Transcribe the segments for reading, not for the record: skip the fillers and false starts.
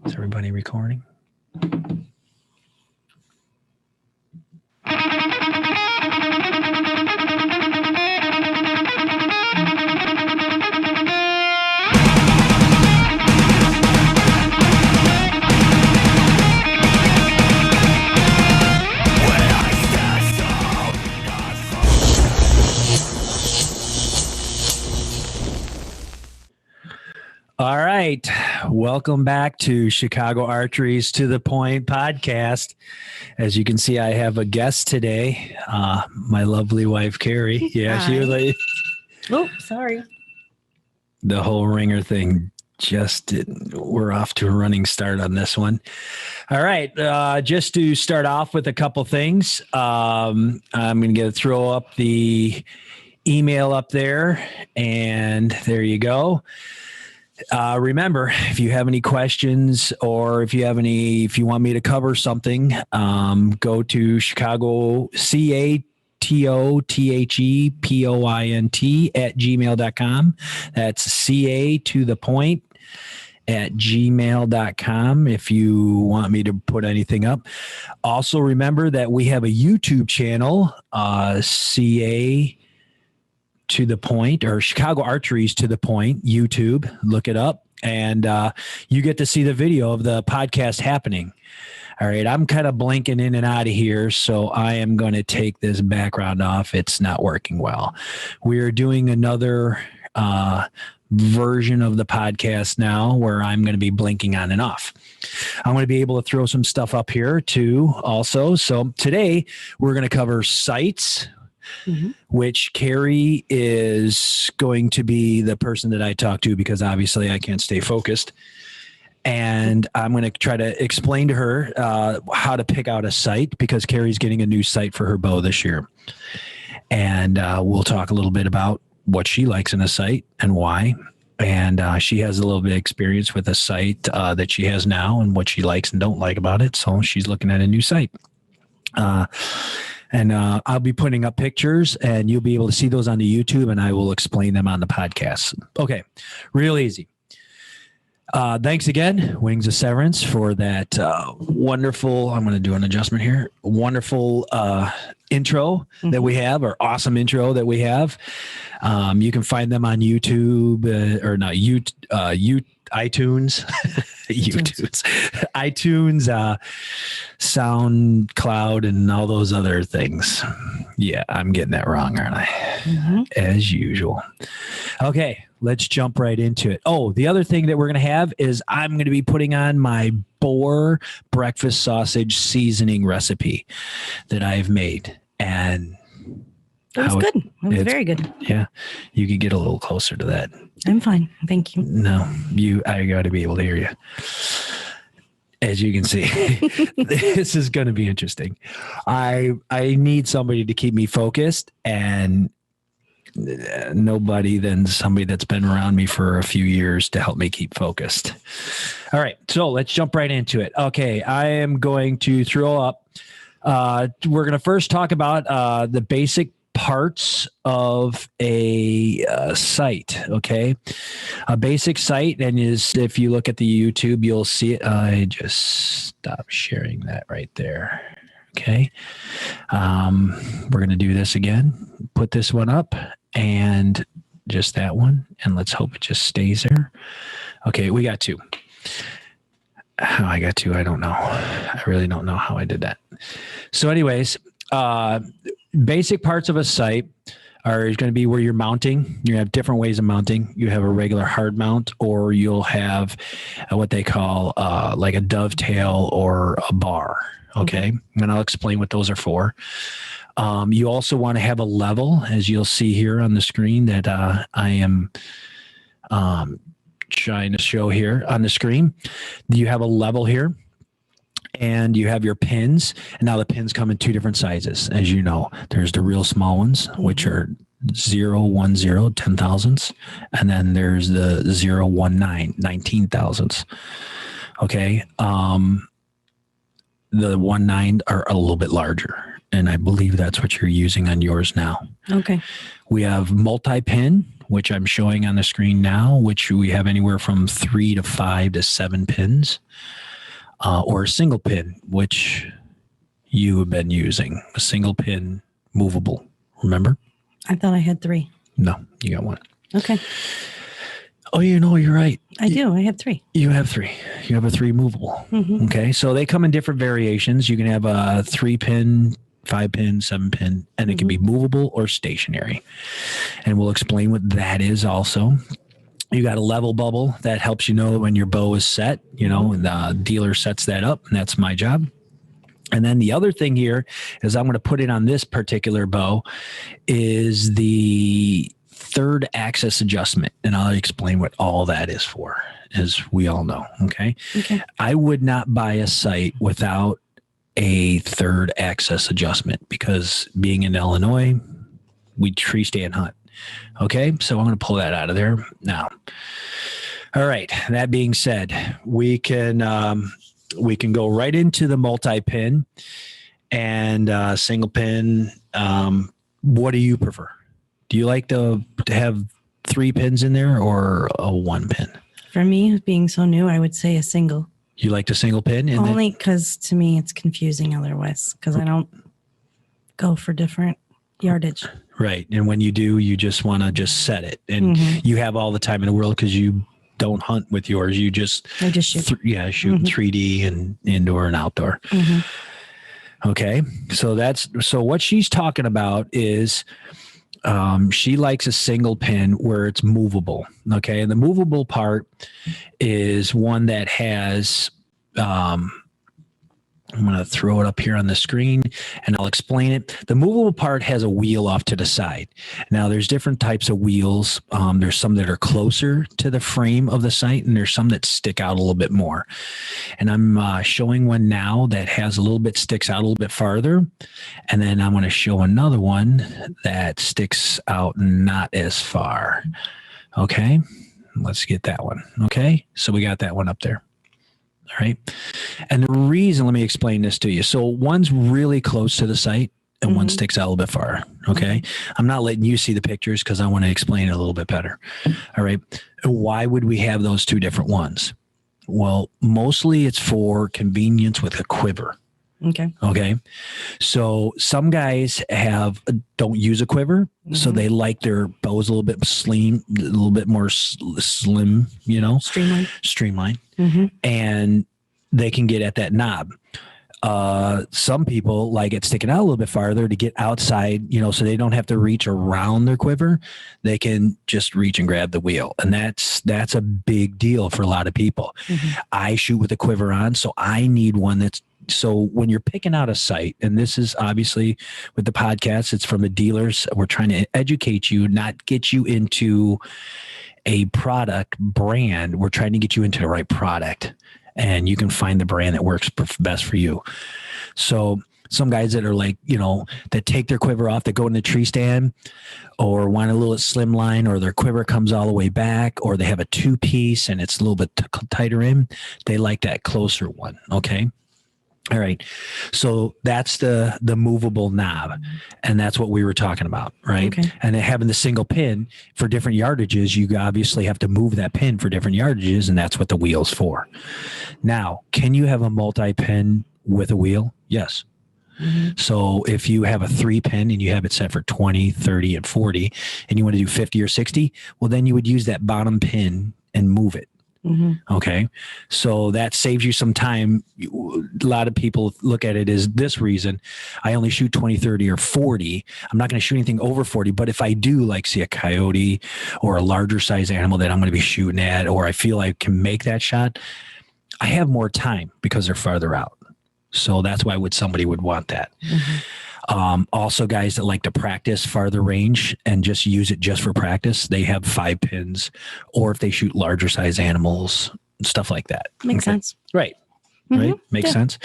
Is everybody recording? All right. Welcome back to Chicago Archery's To The Point podcast. As you can see, I have a guest today, my lovely wife, Carrie. Yeah, Hi. she was like, oh, sorry. The whole ringer thing just didn't. We're off to a running start on this one. All right. Just to start off with a couple things, I'm going to throw up the email up there, and there you go. Remember, if you have any questions or if you want me to cover something, go to Chicago CATOTHEPOINT@gmail.com. That's CA to the point at gmail.com if you want me to put anything up. Also, remember that we have a YouTube channel, CA to the point, or Chicago Archery's To The Point, YouTube. Look it up, and you get to see the video of the podcast happening. All right, I'm kind of blinking in and out of here, so I am going to take this background off. It's not working well. We're doing another version of the podcast now where I'm going to be blinking on and off. I'm going to be able to throw some stuff up here too also. So today we're going to cover sights, which Carrie is going to be the person that I talk to because obviously I can't stay focused. And I'm going to try to explain to her how to pick out a sight because Carrie's getting a new sight for her bow this year. And we'll talk a little bit about what she likes in a sight and why. And she has a little bit of experience with a sight that she has now and what she likes and don't like about it. So she's looking at a new sight. And I'll be putting up pictures and you'll be able to see those on the YouTube and I will explain them on the podcast. Okay, real easy. Thanks again, Wings of Severance, for that wonderful, I'm going to do an adjustment here, wonderful intro that we have, or awesome intro that we have. You can find them on YouTube, or not, iTunes, iTunes, SoundCloud, and all those other things. Yeah, I'm getting that wrong, aren't I? As usual. Okay, let's jump right into it. Oh, the other thing that we're going to have is I'm going to be putting on my Bohr breakfast sausage seasoning recipe that I've made. And it was good. It was very good. Yeah, you could get a little closer to that. I'm fine. Thank you. No, I got to be able to hear you. As you can see, this is going to be interesting. I need somebody to keep me focused, and nobody than somebody that's been around me for a few years to help me keep focused. All right, so let's jump right into it. Okay, I am going to throw up. We're going to first talk about the basic parts of a sight. Okay, a basic sight, and is, if you look at the YouTube, you'll see it. I just stopped sharing that right there. Okay, we're going to do this again. Put this one up and just that one, and let's hope it just stays there. Okay, we got two. How I got two, I don't know. I really don't know how I did that. So anyways, basic parts of a sight are going to be where you're mounting. You have different ways of mounting. You have a regular hard mount, or you'll have what they call like a dovetail or a bar. Okay. And I'll explain what those are for. You also want to have a level, as you'll see here on the screen that I am trying to show here on the screen. You have a level here, and you have your pins. And now the pins come in two different sizes. As you know, there's the real small ones, which are 0, 1, 0, 10 thousandths. And then there's the 0, 1, 9, 19 thousandths. Okay. The 1, 9 are a little bit larger. And I believe that's what you're using on yours now. Okay. We have multi-pin, which I'm showing on the screen now, which we have anywhere from 3 to 5 to 7 pins, or a single pin, which you have been using. A single pin movable. Remember? I thought I had 3. No, you got 1. Okay. Oh, you're right. I do. I have 3. You have 3. You have a 3 movable. Okay. So they come in different variations. You can have a 3 pin, 5 pin, 7 pin, and it can be movable or stationary. And we'll explain what that is also. You got a level bubble that helps you know when your bow is set, and the dealer sets that up, and that's my job. And then the other thing here is I'm going to put it on this particular bow is the third axis adjustment. And I'll explain what all that is for, as we all know. Okay. I would not buy a sight without a third axis adjustment because being in Illinois, we tree stand hunt. Okay. So I'm going to pull that out of there now. All right. That being said, we can go right into the multi-pin and single pin. What do you prefer? Do you like to have 3 pins in there or a 1 pin? For me, being so new, I would say a single. You like the single pin? Only because to me it's confusing otherwise because I don't go for different yardage. Right. And when you do, you just want to just set it. And you have all the time in the world because you don't hunt with yours. You just... I just shoot. Shoot 3D and indoor and outdoor. Okay. So what she's talking about is... she likes a single pin where it's movable. Okay. And the movable part is one that has, I'm going to throw it up here on the screen and I'll explain it. The movable part has a wheel off to the side. Now there's different types of wheels. There's some that are closer to the frame of the sight and there's some that stick out a little bit more. And I'm showing one now that has a little bit, sticks out a little bit farther. And then I'm going to show another one that sticks out not as far. Okay. Let's get that one. Okay. So we got that one up there. All right. And the reason, let me explain this to you. So one's really close to the sight and one sticks out a little bit far. Okay. I'm not letting you see the pictures because I want to explain it a little bit better. All right. Why would we have those 2 different ones? Well, mostly it's for convenience with a quiver. Okay. Okay. So some guys don't use a quiver. So they like their bows a little bit slim, a little bit more slim, streamlined. And they can get at that knob. Some people like it sticking out a little bit farther to get outside, so they don't have to reach around their quiver. They can just reach and grab the wheel. And that's a big deal for a lot of people. I shoot with a quiver on, so I need one so when you're picking out a sight, and this is obviously with the podcast, it's from the dealers. We're trying to educate you, not get you into a product brand. We're trying to get you into the right product and you can find the brand that works best for you. So some guys that are like, that take their quiver off, that go in the tree stand or want a little slim line, or their quiver comes all the way back, or they have a 2-piece and it's a little bit tighter in. They like that closer one. Okay. All right. So that's the movable knob. And that's what we were talking about. Right. Okay. And then having the single pin for different yardages, you obviously have to move that pin for different yardages. And that's what the wheel's for. Now, can you have a multi-pin with a wheel? Yes. So if you have a 3-pin and you have it set for 20, 30, and 40, and you want to do 50 or 60, well, then you would use that bottom pin and move it. Okay. So that saves you some time. A lot of people look at it as this reason. I only shoot 20, 30, or 40. I'm not going to shoot anything over 40. But if I do see a coyote or a larger size animal that I'm going to be shooting at, or I feel I can make that shot, I have more time because they're farther out. So that's why somebody would want that. Also, guys that like to practice farther range and just use it just for practice, they have 5 pins, or if they shoot larger size animals, stuff like that. Makes sense. Right. Right. Makes sense.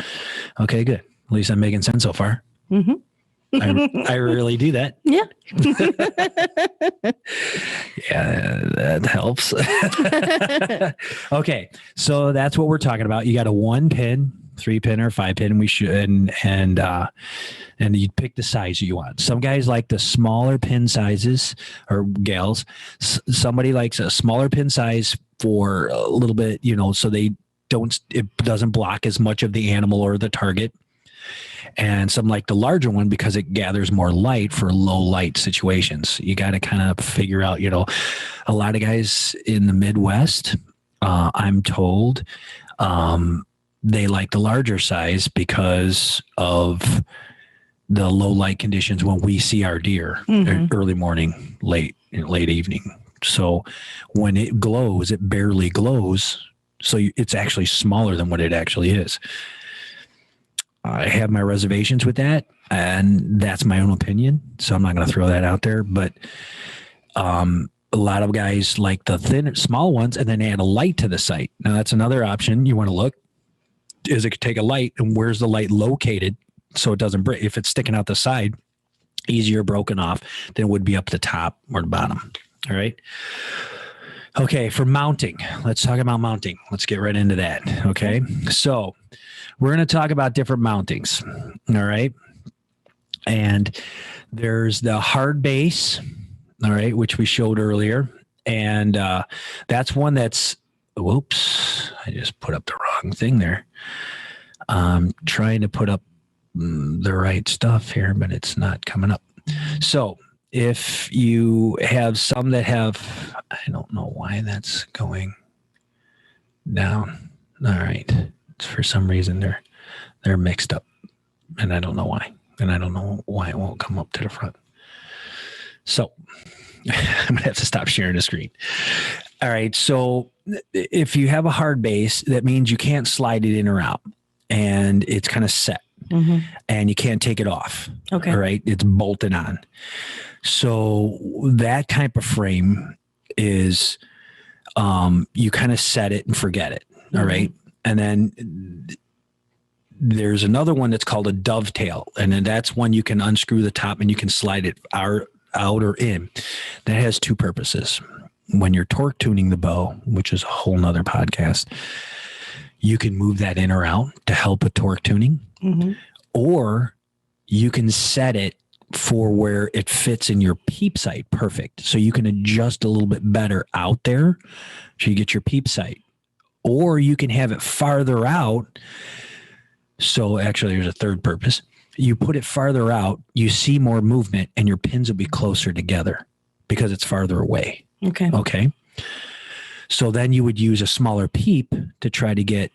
Okay, good. At least I'm making sense so far. I really do that. Yeah. Yeah, that helps. Okay. So that's what we're talking about. You got a 1 pin 3-pin or 5-pin. We should, and you pick the size you want. Some guys like the smaller pin sizes, or gals. Somebody likes a smaller pin size for a little bit, so it doesn't block as much of the animal or the target. And some like the larger one because it gathers more light for low light situations. You got to kind of figure out, a lot of guys in the Midwest, I'm told, they like the larger size because of the low light conditions when we see our deer early morning, late evening. So when it glows, it barely glows. So it's actually smaller than what it actually is. I have my reservations with that, and that's my own opinion. So I'm not going to throw that out there, but a lot of guys like the thin, small ones, and then add a light to the sight. Now that's another option you want to look. Is it take a light, and where's the light located so it doesn't break? If it's sticking out the side, easier broken off than it would be up the top or the bottom. All right. Okay, for mounting, let's talk about mounting. Let's get right into that. Okay, so we're going to talk about different mountings. All right, and there's the hard base. All right, which we showed earlier, and that's one that's. Whoops! I just put up the wrong thing there. I'm trying to put up the right stuff here, but it's not coming up. So if you have some that have, I don't know why that's going down. All right. For some reason they're mixed up, and I don't know why. And I don't know why it won't come up to the front. So I'm going to have to stop sharing the screen. All right. So if you have a hard base, that means you can't slide it in or out, and it's kind of set, and you can't take it off. Okay. All right. It's bolted on. So that type of frame is, you kind of set it and forget it. All right. And then there's another one that's called a dovetail. And then that's one you can unscrew the top and you can slide it out or in. That has two purposes. When you're torque tuning the bow, which is a whole nother podcast, you can move that in or out to help with torque tuning, or you can set it for where it fits in your peep sight perfect. So you can adjust a little bit better out there so you get your peep sight, or you can have it farther out. So actually there's a third purpose. You put it farther out, you see more movement, and your pins will be closer together because it's farther away. Okay. So then you would use a smaller peep to try to get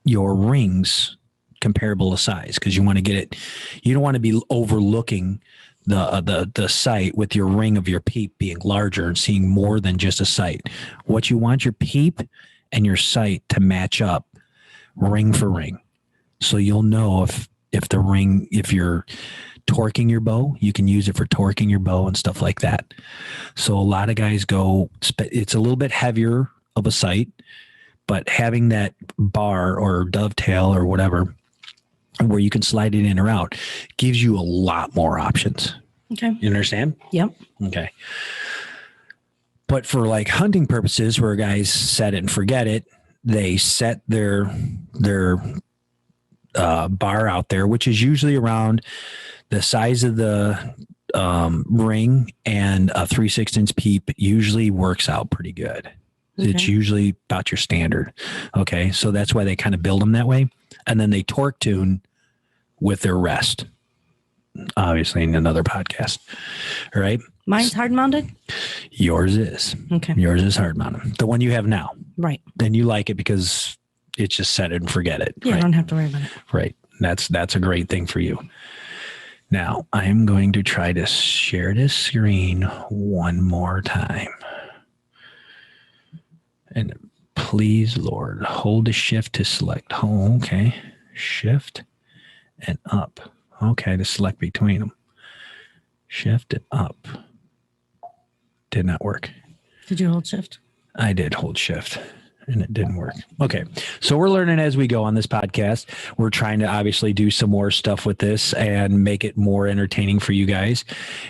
your rings comparable to size, because you want to get it. You don't want to be overlooking the sight with your ring of your peep being larger and seeing more than just a sight. What you want your peep and your sight to match up ring for ring. So you'll know if the ring, if you're torquing your bow, you can use it for torquing your bow and stuff like that. So a lot of guys go, it's a little bit heavier of a sight, but having that bar or dovetail or whatever, where you can slide it in or out, gives you a lot more options. Okay. You understand? Yep. Okay. But for like hunting purposes, where guys set it and forget it, they set their bar out there, which is usually around the size of the ring, and a 3/16 peep usually works out pretty good. Okay. It's usually about your standard. Okay. So that's why they kind of build them that way. And then they torque tune with their rest, obviously in another podcast. All right. Mine's hard mounted. Yours is. Okay. Yours is hard mounted. The one you have now. Right. Then you like it because it's just set it and forget it. Yeah. Right? I don't have to worry about it. Right. That's a great thing for you. Now I'm going to try to share this screen one more time. And please, Lord, hold the shift to select. Oh, okay. Shift and up. Okay, to select between them. Shift and up. Did not work. Did you hold shift? I did hold shift, and it didn't work. Okay, so we're learning as we go on this podcast. We're trying to obviously do some more stuff with this and make it more entertaining for you guys.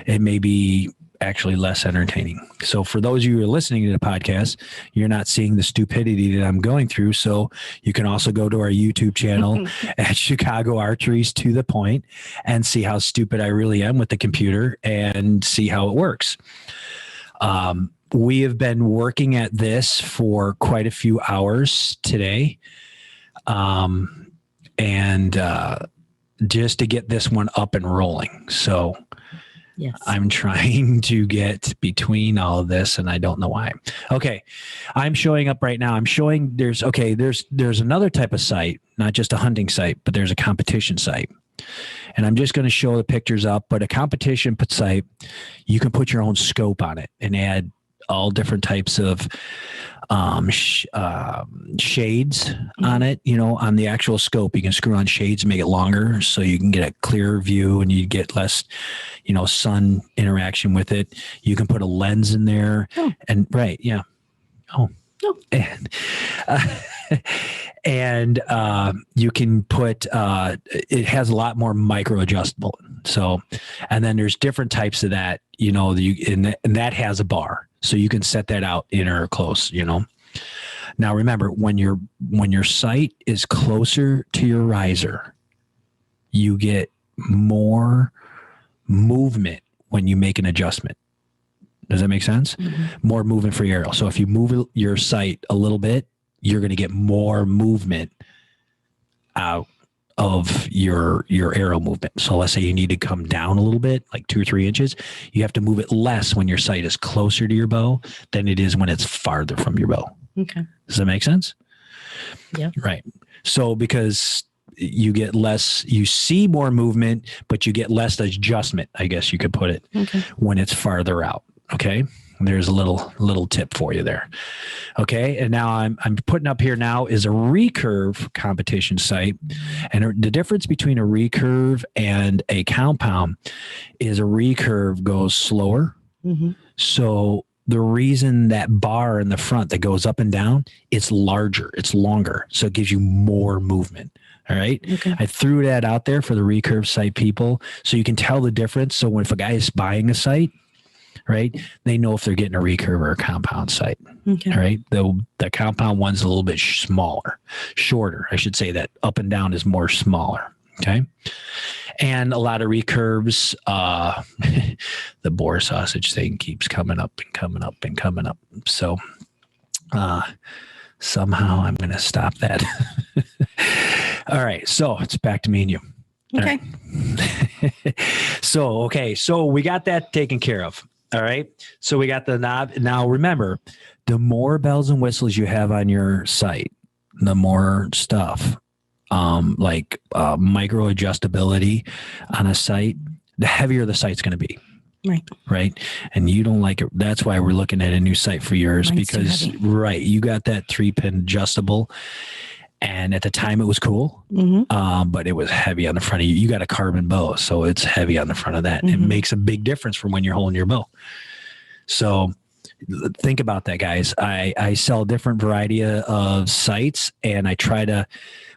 It may be actually less entertaining. So for those of you who are listening to the podcast, you're not seeing the stupidity that I'm going through. So you can also go to our YouTube channel at Chicago Archery's To The Point and see how stupid I really am with the computer and see how it works. We have been working at this for quite a few hours today. Just to get this one up and rolling. So yes, I'm trying to get between all of this and I don't know why. Okay. I'm showing up right now. I'm showing there's another type of site, not just a hunting site, but there's a competition site. And I'm just going to show the pictures up, but a competition site, you can put your own scope on it and add all different types of shades on it. You know, on the actual scope, you can screw on shades and make it longer so you can get a clearer view and you get less, you know, sun interaction with it. You can put a lens in there and right. Yeah. Oh, no. And you can put, it has a lot more micro adjustable. So, and then there's different types of that, you know, and that has a bar. So you can set that out in or close, you know. Now remember, when your sight is closer to your riser, you get more movement when you make an adjustment. Does that make sense? Mm-hmm. More movement for your arrow. So if you move your sight a little bit, you're going to get more movement out of your arrow movement. So let's say you need to come down a little bit, like 2 or 3 inches. You have to move it less when your sight is closer to your bow than it is when it's farther from your bow. Okay. Does that make sense? Yeah. Right. So because you get less, you see more movement, but you get less adjustment, I guess you could put it, when it's farther out. Okay. There's a little tip for you there. Okay. And now I'm putting up here now is a recurve competition site. And the difference between a recurve and a compound is a recurve goes slower. Mm-hmm. So the reason that bar in the front that goes up and down, it's larger, it's longer. So it gives you more movement. All right. Okay. I threw that out there for the recurve site people. So you can tell the difference. So if a guy is buying a site, right, they know if they're getting a recurve or a compound sight. Okay. All right. The compound one's a little bit shorter. I should say that up and down is more smaller. Okay. And a lot of recurves, the Bohr sausage thing keeps coming up and coming up and coming up. So, somehow I'm going to stop that. All right. So it's back to me and you. Okay. Right. So we got that taken care of. All right. So we got the knob. Now remember, the more bells and whistles you have on your site, the more stuff, like micro adjustability on a site, the heavier the site's going to be. Right. Right. And you don't like it. That's why we're looking at a new site for yours. Mine's because you got that 3-pin adjustable. And at the time it was cool, but it was heavy on the front of you. You got a carbon bow, so it's heavy on the front of that. Mm-hmm. It makes a big difference from when you're holding your bow. So think about that, guys. I sell a different variety of sights, and I try to,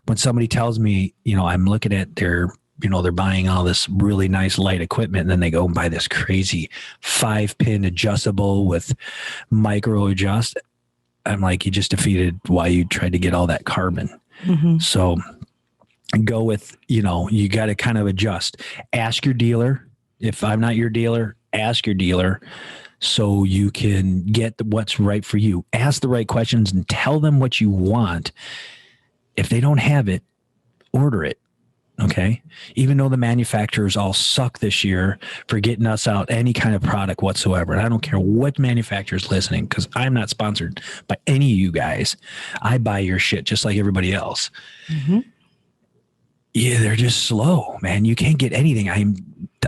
when somebody tells me, you know, I'm looking at their, you know, they're buying all this really nice light equipment, and then they go and buy this crazy 5-pin adjustable with micro adjust. I'm like, you just defeated why you tried to get all that carbon. Mm-hmm. So go with, you know, you got to kind of adjust. Ask your dealer. If I'm not your dealer, ask your dealer so you can get what's right for you. Ask the right questions and tell them what you want. If they don't have it, order it. Okay. Even though the manufacturers all suck this year for getting us out any kind of product whatsoever. And I don't care what manufacturer's listening, because I'm not sponsored by any of you guys. I buy your shit just like everybody else. Mm-hmm. Yeah, they're just slow, man. You can't get anything.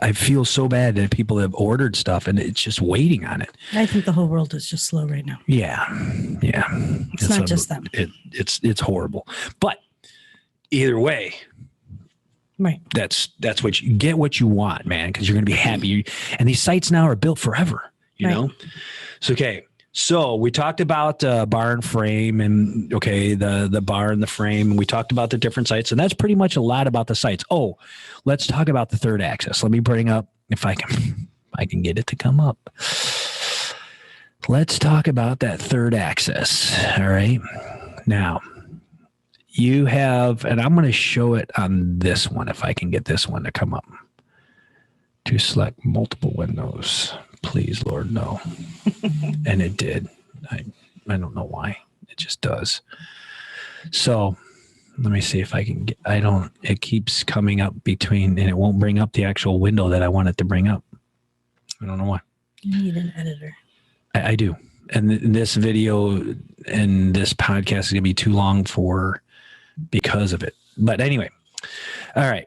I feel so bad that people have ordered stuff and it's just waiting on it. I think the whole world is just slow right now. Yeah. Yeah. It's not just them. It's horrible. But either way, right. That's what you get, what you want, man, because you're going to be happy. And these sites now are built forever, you know? So, okay. So we talked about bar and frame and the bar and the frame. And we talked about the different sites, and that's pretty much a lot about the sites. Oh, let's talk about the third axis. Let me bring up, if I can, I can get it to come up. Let's talk about that third axis. All right. Now, you have, and I'm going to show it on this one if I can get this one to come up. To select multiple windows. Please, Lord, no. And it did. I don't know why. It just does. So let me see if I can get, it keeps coming up between, and it won't bring up the actual window that I want it to bring up. I don't know why. You need an editor. I do. And this video and this podcast is going to be too long because of it. But anyway, all right.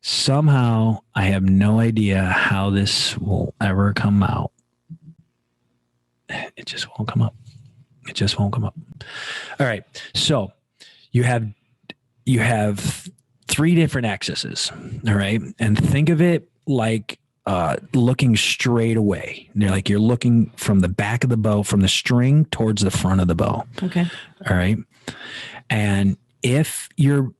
Somehow I have no idea how this will ever come out. It just won't come up. It just won't come up. All right. So you have 3 different axes. All right. And think of it like looking straight away. They're like you're looking from the back of the bow, from the string towards the front of the bow. Okay. All right. And if your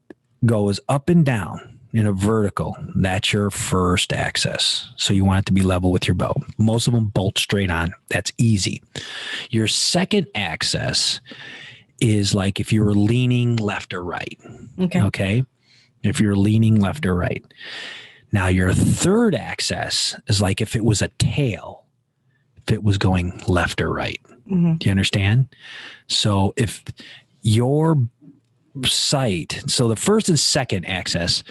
goes up and down in a vertical, that's your first axis. So you want it to be level with your bow. Most of them bolt straight on. That's easy. Your second axis is like if you were leaning left or right. Okay. Okay. If you're leaning left or right. Now your third axis is like if it was a tail, if it was going left or right. Mm-hmm. Do you understand? So if your sight, so the first and second axis,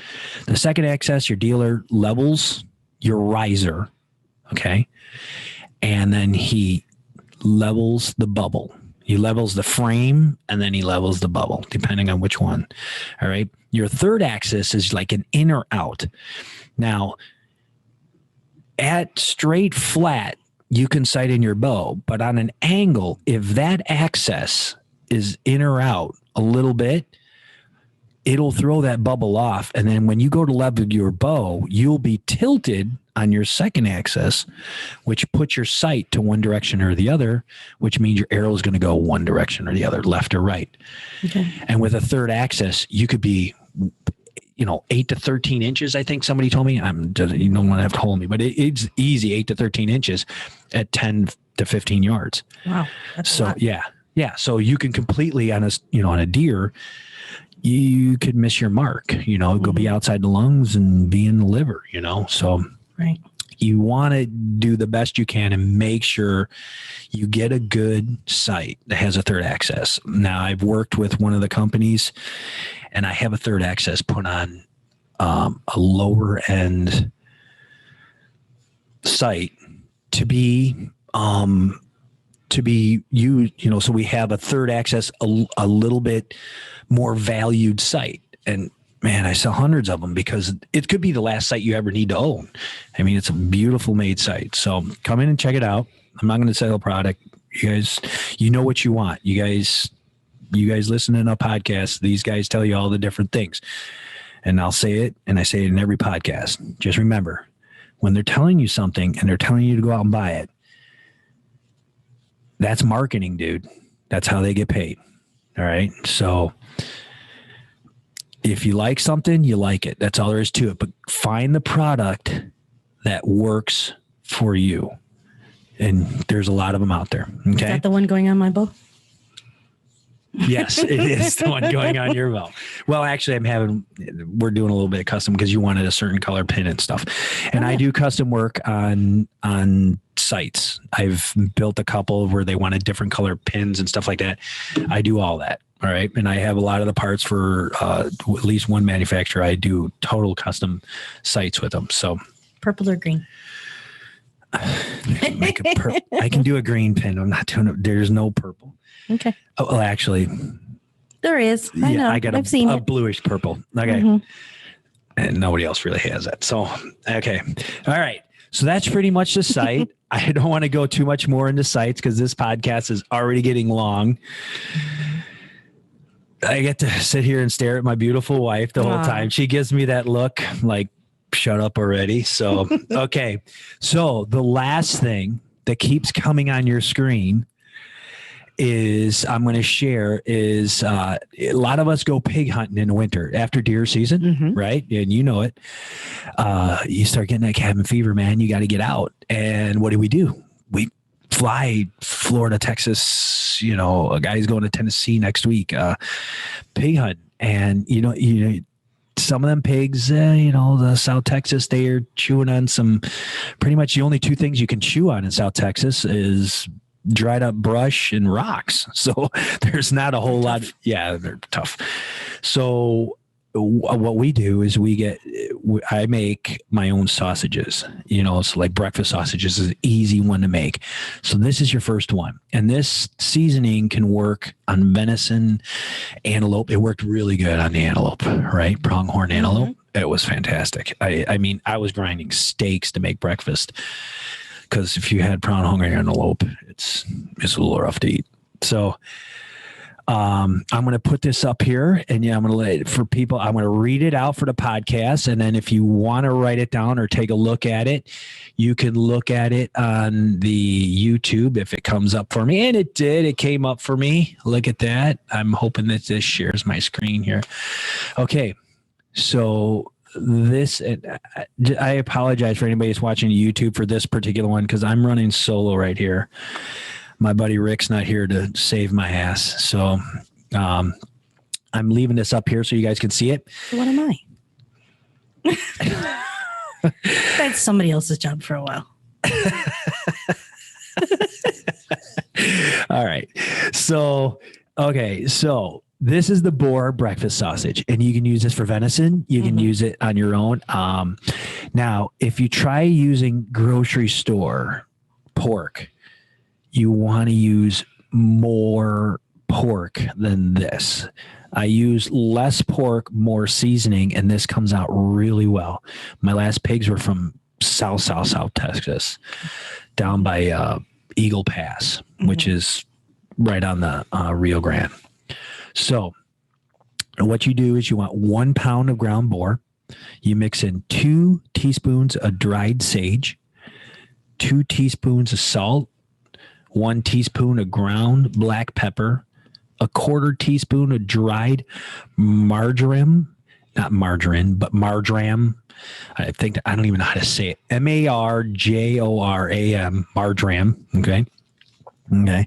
the second axis, your dealer levels your riser. Okay. And then he levels the bubble. He levels the frame and then he levels the bubble, depending on which one. All right. Your third axis is like an in or out. Now, at straight flat, you can sight in your bow, but on an angle, if that axis is in or out a little bit, it'll throw that bubble off. And then when you go to level your bow, you'll be tilted on your second axis, which puts your sight to one direction or the other, which means your arrow is going to go one direction or the other, left or right. Okay. And with a third axis, you could be 8 to 13 inches. I think somebody told me. You don't want to have to hold me, but it's easy, 8 to 13 inches at 10 to 15 yards. Wow. That's So a lot. yeah. So you can completely on a deer, you could miss your mark. Go be outside the lungs and be in the liver. So Right. you want to do the best you can and make sure you get a good sight that has a third axis. Now, I've worked with one of the companies, and I have a third axis put on a lower end sight to be used. So we have a third axis, a little bit more valued sight. And man, I sell hundreds of them because it could be the last site you ever need to own. I mean, it's a beautiful made site. So come in and check it out. I'm not going to sell a product. You guys, you know what you want. You guys listen to a podcast. These guys tell you all the different things. And I'll say it, and I say it in every podcast. Just remember, when they're telling you something and they're telling you to go out and buy it, that's marketing, dude. That's how they get paid. All right. So if you like something, you like it. That's all there is to it. But find the product that works for you. And there's a lot of them out there. Okay. Is that the one going on my bow? Yes, it is the one going on your bow. Well, actually, we're doing a little bit of custom because you wanted a certain color pin and stuff. And I do custom work on sites. I've built a couple where they wanted different color pins and stuff like that. I do all that. All right. And I have a lot of the parts for at least one manufacturer. I do total custom sites with them. So Purple or green? I can do a green pin. I'm not doing it. There's no purple. Okay. Oh, well, actually, there is. I know. I got I've seen a it. bluish purple. Okay. Mm-hmm. And nobody else really has that. So, okay. All right. So that's pretty much the site. I don't want to go too much more into sites because this podcast is already getting long. I get to sit here and stare at my beautiful wife the whole time. She gives me that look like, shut up already. So, okay. So the last thing that keeps coming on your screen is I'm going to share is a lot of us go pig hunting in the winter after deer season, right? And you know it. You start getting that cabin fever, man. You got to get out. And what do? We fly Florida, Texas. You know, a guy's going to Tennessee next week, pig hunt. And you know, some of them pigs, the South Texas, they're chewing on some, pretty much the only two things you can chew on in South Texas is dried up brush and rocks. So there's not a whole lot. Yeah, they're tough. So what we do is I make my own sausages, so like breakfast sausages is an easy one to make. So this is your first one. And this seasoning can work on venison, antelope. It worked really good on the antelope, right? Pronghorn antelope. It was fantastic. I mean, I was grinding steaks to make breakfast because if you had pronghorn antelope, it's a little rough to eat. So I'm going to put this up here, and I'm going to let it for people. I'm going to read it out for the podcast. And then if you want to write it down or take a look at it, you can look at it on the YouTube if it comes up for me. And it did. It came up for me. Look at that. I'm hoping that this shares my screen here. Okay. So this, I apologize for anybody that's watching YouTube for this particular one, because I'm running solo right here. My buddy Rick's not here to save my ass. So I'm leaving this up here so you guys can see it. What am I? That's somebody else's job for a while. All right. So, okay. So this is the Boar breakfast sausage, and you can use this for venison. You can use it on your own. Now, if you try using grocery store pork, you want to use more pork than this. I use less pork, more seasoning, and this comes out really well. My last pigs were from South Texas, down by Eagle Pass, which is right on the Rio Grande. So what you do is you want 1 pound of ground boar. You mix in 2 teaspoons of dried sage, 2 teaspoons of salt, 1 teaspoon of ground black pepper, 1/4 teaspoon of dried marjoram, not margarine, but marjoram. I don't even know how to say it. marjoram, marjoram. Okay. That's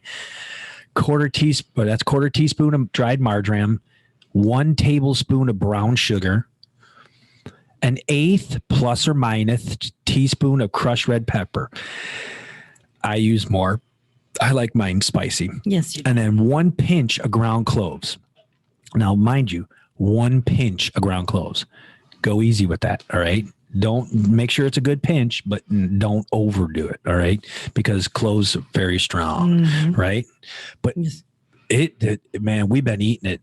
1/4 teaspoon of dried marjoram, 1 tablespoon of brown sugar, 1/8 plus or minus teaspoon of crushed red pepper. I use more. I like mine spicy. Yes. And then 1 pinch of ground cloves. Now, mind you, 1 pinch of ground cloves. Go easy with that. All right. Don't make sure it's a good pinch, but don't overdo it. All right. Because cloves are very strong. Right. But man, we've been eating it.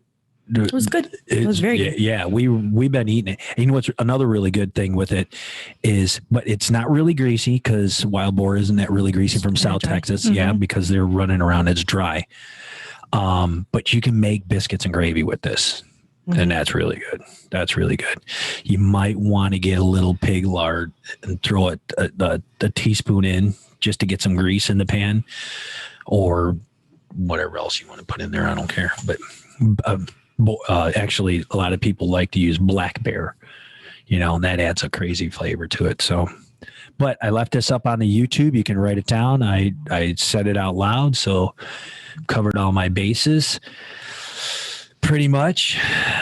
It was good. It was very good. Yeah, we've been eating it. And you know what's another really good thing with it is, but it's not really greasy, because wild boar isn't that really greasy from South Texas. Yeah, because they're running around. It's dry. But you can make biscuits and gravy with this. And that's really good. That's really good. You might want to get a little pig lard and throw a teaspoon in just to get some grease in the pan, or whatever else you want to put in there. I don't care. But actually, a lot of people like to use black bear, and that adds a crazy flavor to it. So, but I left this up on the YouTube. You can write it down. I said it out loud, so covered all my bases. Pretty much,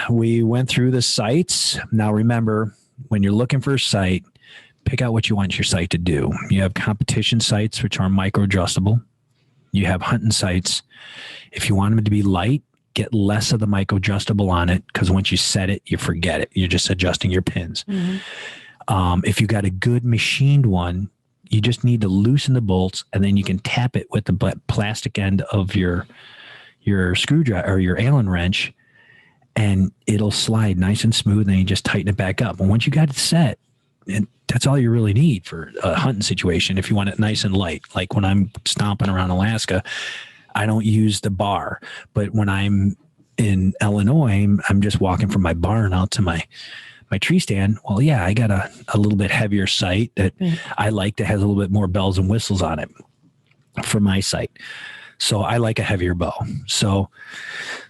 we went through the sites. Now, remember, when you're looking for a site, pick out what you want your site to do. You have competition sites, which are micro adjustable. You have hunting sites. If you want them to be light, get less of the micro adjustable on it, because once you set it, you forget it. You're just adjusting your pins. If you got a good machined one, you just need to loosen the bolts, and then you can tap it with the plastic end of your screwdriver or your Allen wrench, and it'll slide nice and smooth, and you just tighten it back up. And once you got it set, and that's all you really need for a hunting situation. If you want it nice and light, like when I'm stomping around Alaska, I don't use the bar, but when I'm in Illinois, I'm just walking from my barn out to my tree stand. Well, yeah, I got a little bit heavier sight that I like that has a little bit more bells and whistles on it for my sight. So I like a heavier bow. So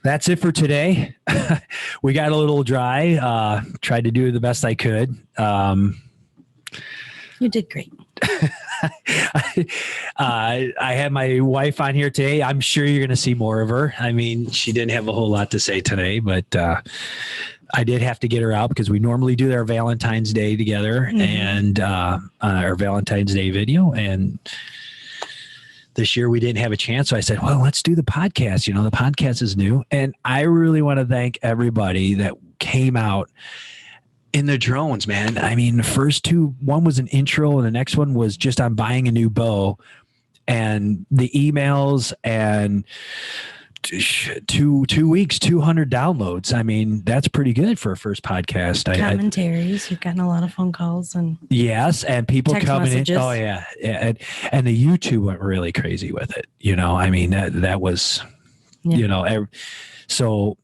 that's it for today. We got a little dry. Tried to do the best I could. You did great. I had my wife on here today. I'm sure you're going to see more of her. I mean, she didn't have a whole lot to say today, but I did have to get her out because we normally do our Valentine's Day together and our Valentine's Day video. And this year we didn't have a chance. So I said, well, let's do the podcast. You know, the podcast is new. And I really want to thank everybody that came out in the drones, man. I mean, the first two, one was an intro and the next one was just on buying a new bow, and the emails, and 2 weeks, 200 downloads. I mean, that's pretty good for a first podcast. Commentaries. You've gotten a lot of phone calls and yes, and people text coming messages. in. Oh yeah, and the YouTube went really crazy with it. You know, I mean that was, you know, so.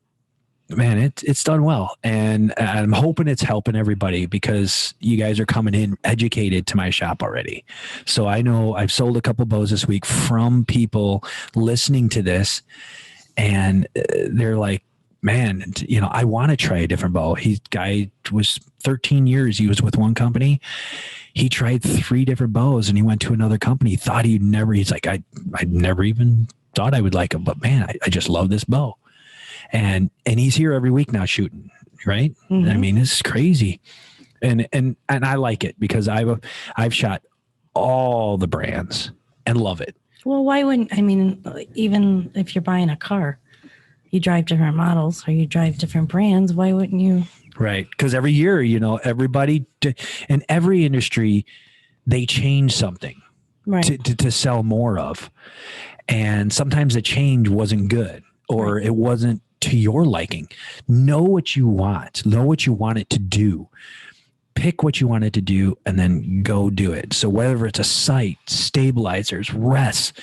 Man, it's done well, and I'm hoping it's helping everybody because you guys are coming in educated to my shop already. So I know I've sold a couple bows this week from people listening to this, and they're like, man, you know, I want to try a different bow. Guy was 13 years. He was with one company. He tried 3 different bows and he went to another company. Thought he's like, I never even thought I would like him, but man, I just love this bow. And he's here every week now shooting, right? Mm-hmm. I mean, this is crazy. And I like it because I've shot all the brands and love it. Well, why wouldn't, I mean, even if you're buying a car, you drive different models or you drive different brands, why wouldn't you? Right. Because every year, you know, everybody in every industry, they change something to sell more of. And sometimes the change wasn't good or it wasn't to your liking. Know what you want. Know what you want it to do. Pick what you want it to do and then go do it. So whether it's a sight, stabilizers, rests,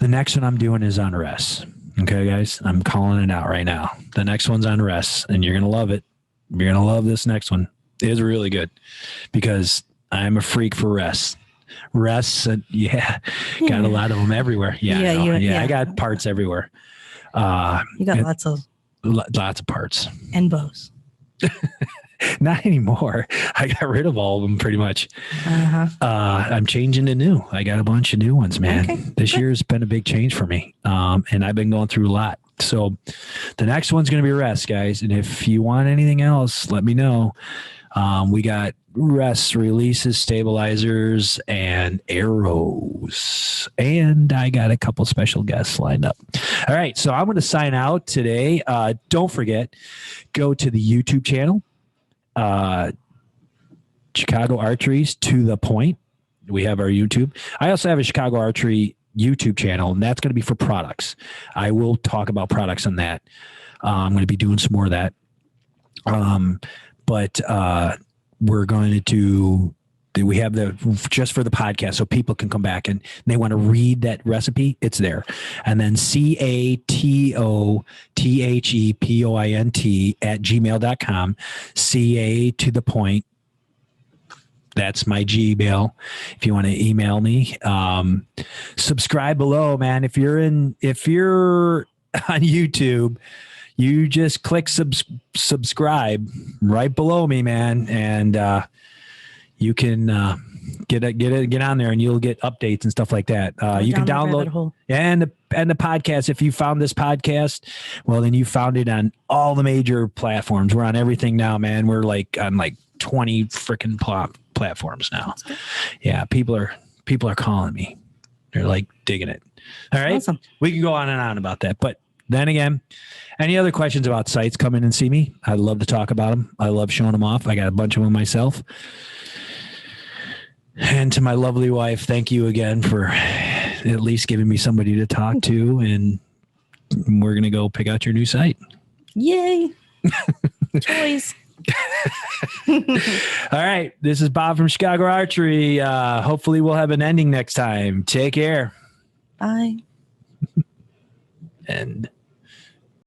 the next one I'm doing is on rests. Okay, guys, I'm calling it out right now. The next one's on rests, and you're going to love it. You're going to love this next one. It is really good because I'm a freak for rests. Rests, and got a lot of them everywhere. I got parts everywhere. You got lots of parts and bows. Not anymore. I got rid of all of them pretty much. I'm changing to new. I got a bunch of new ones, man. Okay. This year's been a big change for me. And I've been going through a lot. So the next one's going to be rest, guys. And if you want anything else, let me know. We got rests, releases, stabilizers, and arrows. And I got a couple special guests lined up. All right. So I'm going to sign out today. Don't forget, go to the YouTube channel. Chicago Archery's To The Point. We have our YouTube. I also have a Chicago Archery YouTube channel, and that's going to be for products. I will talk about products on that. I'm going to be doing some more of that. But we're going to we have just for the podcast so people can come back and they want to read that recipe. It's there. And then CATOTHEPOINT @gmail.com. To The Point. That's my Gmail. If you want to email me, subscribe below, man. If you're on YouTube, you just click subscribe right below me, man. And, you can get on there and you'll get updates and stuff like that. You can download and the podcast. If you found this podcast, well, then you found it on all the major platforms. We're on everything now, man. We're on 20 freaking platforms now. Yeah, people are calling me. They're like digging it. All right, awesome. We can go on and on about that, but then again, any other questions about sites, come in and see me. I'd love to talk about them. I love showing them off. I got a bunch of them myself. And to my lovely wife, thank you again for at least giving me somebody to talk to. And we're going to go pick out your new site. Yay. Toys. All right. This is Bob from Chicago Archery. Hopefully we'll have an ending next time. Take care. Bye. And